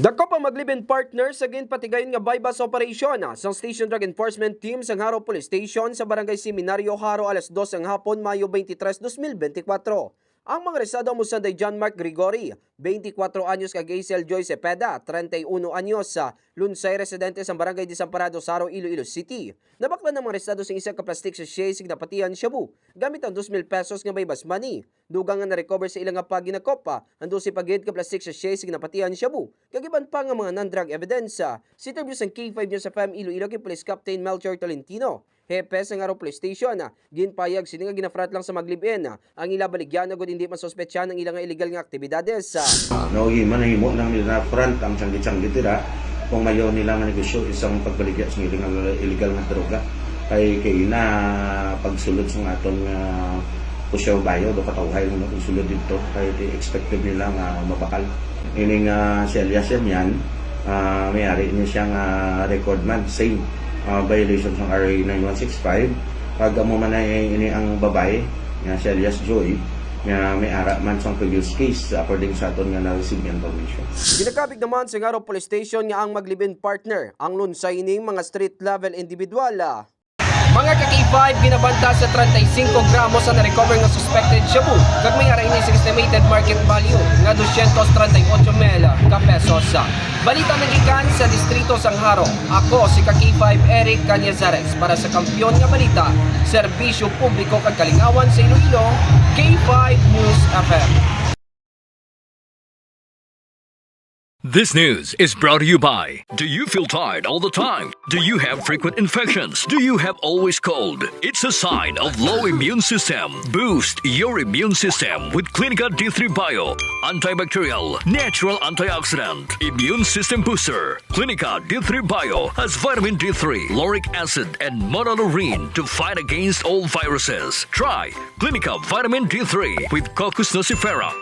Dako pa maglibin partner sa ginpatigayon nga bypass operation sa Station Drug Enforcement Team sa Haro Police Station sa Barangay Seminario, Haro, alas 2 ng hapon, Mayo 23, 2024. Ang mga aresado mo Sunday John Mark Gregory, 24 anyos kag Hazel Joy Cepeda, 31 anyos sa Lunsay residente sa Barangay Desamparados, Haro, Iloilo City. Nabaklan ng mga aresado sa isang kaplastik sa siya sig napatian Shabu gamit ang 2,000 pesos nga bypass money. Dugang nga na-recover sa ilang nga paginakopa ang 12 pagid ka plastik sa siya sig napatian Shabu. Kagiban pa nga mga non-drug evidence. Si interview sa K5 News FM Iloilo kay Police Captain Melchor Tolentino. Hepe sa Haro Police Station, ginpayag sila nga ginafrat lang sa maglibin ang ila baligyan agad hindi masospetsyan ng ilang illegal nga aktibidades. Nauwi man himo nang nila front ang sanggit-sanggit tira kung mayo nila nga negosyo isang pagbaligya sa illegal nga droga kay na pagsulod sa aton pusyaw bayo do katawhay mo pagsulod dito kay expected nila nga mabakal ining si Elias yan may-ari niya siyang record man same violation ng RA 9165 pag mo man ini ang babae nga si Elias Joy nga may ara man sa previous case according sa aton nga na-receive information. Ginakabig naman sa Haro Police Station nga ang maglibin partner ang lunsay ning mga street level individual. Mga ka-K5 ginabanta sa 35 gramos na na-recover ng suspected shabu kag may ara ini sa estimated market value nga 238 mil ka pesos. Balita nagikan sa distrito sang Haro. Ako si ka-K5 Eric Canyazares para sa Kampiyon nga Balita, Serbisyo Publiko kag Kalingawan sa Iloilo, K5 News FM. This news is brought to you by, do you feel tired all the time? Do you have frequent infections? Do you have always cold? It's a sign of low immune system. Boost your immune system with Clinica D3 Bio, antibacterial, natural antioxidant, immune system booster. Clinica D3 Bio has vitamin D3, lauric acid, and monolurine to fight against all viruses. Try Clinica Vitamin D3 with Coccus nocifera.